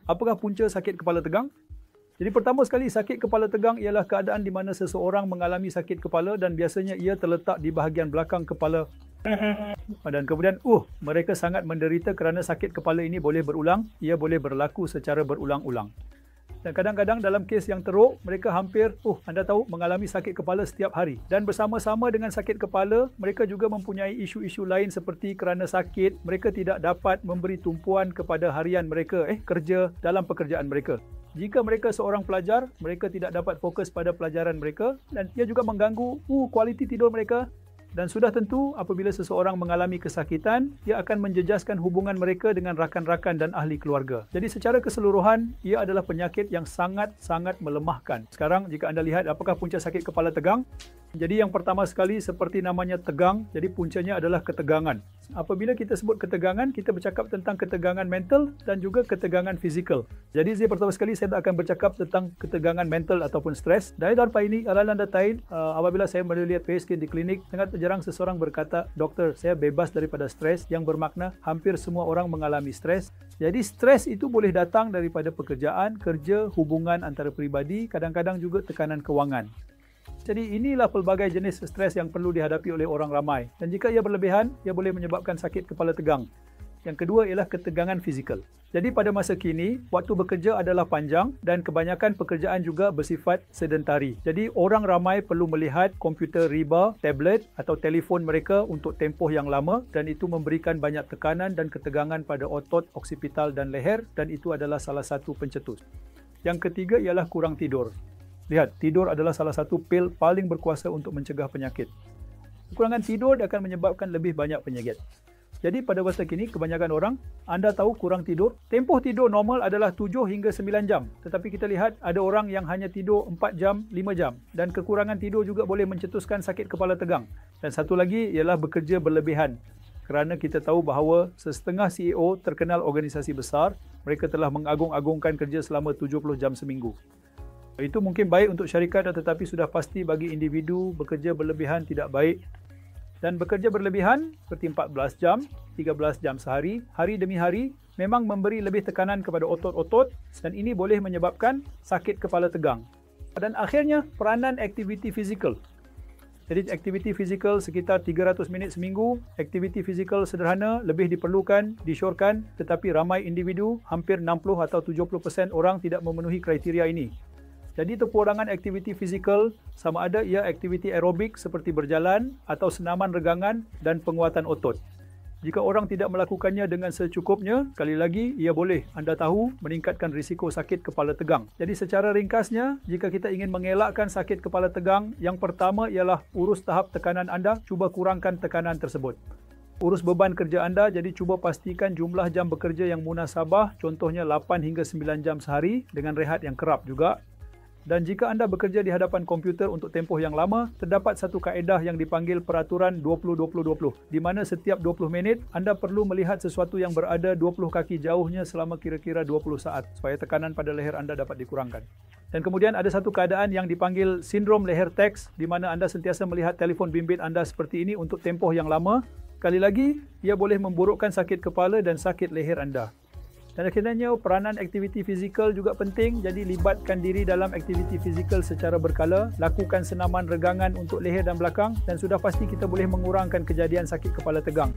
Apakah punca sakit kepala tegang? Jadi pertama sekali, sakit kepala tegang ialah keadaan di mana seseorang mengalami sakit kepala dan biasanya ia terletak di bahagian belakang kepala. Dan kemudian mereka sangat menderita kerana sakit kepala ini boleh berulang, ia boleh berlaku secara berulang-ulang. Dan kadang-kadang dalam kes yang teruk, mereka hampir, anda tahu, mengalami sakit kepala setiap hari. Dan bersama-sama dengan sakit kepala, mereka juga mempunyai isu-isu lain seperti kerana sakit, mereka tidak dapat memberi tumpuan kepada harian mereka, kerja dalam pekerjaan mereka. Jika mereka seorang pelajar, mereka tidak dapat fokus pada pelajaran mereka dan ia juga mengganggu kualiti tidur mereka. Dan sudah tentu apabila seseorang mengalami kesakitan, ia akan menjejaskan hubungan mereka dengan rakan-rakan dan ahli keluarga. Jadi secara keseluruhan, ia adalah penyakit yang sangat-sangat melemahkan. Sekarang jika anda lihat apakah punca sakit kepala tegang? Jadi yang pertama sekali seperti namanya tegang, jadi puncanya adalah ketegangan. Apabila kita sebut ketegangan, kita bercakap tentang ketegangan mental dan juga ketegangan fizikal. Jadi pertama sekali saya akan bercakap tentang ketegangan mental ataupun stres. Dari darpa ini, alalan datain, apabila saya melihat pasien di klinik, sangat jarang seseorang berkata, "Doktor, saya bebas daripada stres," yang bermakna hampir semua orang mengalami stres. Jadi stres itu boleh datang daripada pekerjaan, kerja, hubungan antara peribadi, kadang-kadang juga tekanan kewangan. Jadi inilah pelbagai jenis stres yang perlu dihadapi oleh orang ramai. Dan jika ia berlebihan, ia boleh menyebabkan sakit kepala tegang. Yang kedua ialah ketegangan fizikal. Jadi pada masa kini, waktu bekerja adalah panjang dan kebanyakan pekerjaan juga bersifat sedentari. Jadi orang ramai perlu melihat komputer riba, tablet atau telefon mereka untuk tempoh yang lama dan itu memberikan banyak tekanan dan ketegangan pada otot, oksipital dan leher dan itu adalah salah satu pencetus. Yang ketiga ialah kurang tidur. Lihat, tidur adalah salah satu pil paling berkuasa untuk mencegah penyakit. Kekurangan tidur akan menyebabkan lebih banyak penyakit. Jadi pada masa kini, kebanyakan orang, anda tahu kurang tidur. Tempoh tidur normal adalah 7 hingga 9 jam. Tetapi kita lihat ada orang yang hanya tidur 4 jam, 5 jam. Dan kekurangan tidur juga boleh mencetuskan sakit kepala tegang. Dan satu lagi ialah bekerja berlebihan. Kerana kita tahu bahawa setengah CEO terkenal organisasi besar, mereka telah mengagung-agungkan kerja selama 70 jam seminggu. Itu mungkin baik untuk syarikat tetapi sudah pasti bagi individu bekerja berlebihan tidak baik. Dan bekerja berlebihan seperti 14 jam, 13 jam sehari, hari demi hari memang memberi lebih tekanan kepada otot-otot dan ini boleh menyebabkan sakit kepala tegang. Dan akhirnya peranan aktiviti fizikal. Jadi aktiviti fizikal sekitar 300 minit seminggu, aktiviti fizikal sederhana lebih diperlukan, disyorkan tetapi ramai individu, hampir 60 atau 70% orang tidak memenuhi kriteria ini. Jadi kekurangan aktiviti fizikal sama ada ia aktiviti aerobik seperti berjalan atau senaman regangan dan penguatan otot. Jika orang tidak melakukannya dengan secukupnya, sekali lagi ia boleh anda tahu meningkatkan risiko sakit kepala tegang. Jadi secara ringkasnya, jika kita ingin mengelakkan sakit kepala tegang, yang pertama ialah urus tahap tekanan anda, cuba kurangkan tekanan tersebut. Urus beban kerja anda, jadi cuba pastikan jumlah jam bekerja yang munasabah, contohnya 8 hingga 9 jam sehari dengan rehat yang kerap juga. Dan jika anda bekerja di hadapan komputer untuk tempoh yang lama, terdapat satu kaedah yang dipanggil peraturan 20-20-20, di mana setiap 20 minit anda perlu melihat sesuatu yang berada 20 kaki jauhnya selama kira-kira 20 saat, supaya tekanan pada leher anda dapat dikurangkan. Dan kemudian ada satu keadaan yang dipanggil sindrom leher teks, di mana anda sentiasa melihat telefon bimbit anda seperti ini untuk tempoh yang lama. Sekali lagi, ia boleh memburukkan sakit kepala dan sakit leher anda. Dan akhirnya peranan aktiviti fizikal juga penting, jadi libatkan diri dalam aktiviti fizikal secara berkala, lakukan senaman regangan untuk leher dan belakang dan sudah pasti kita boleh mengurangkan kejadian sakit kepala tegang.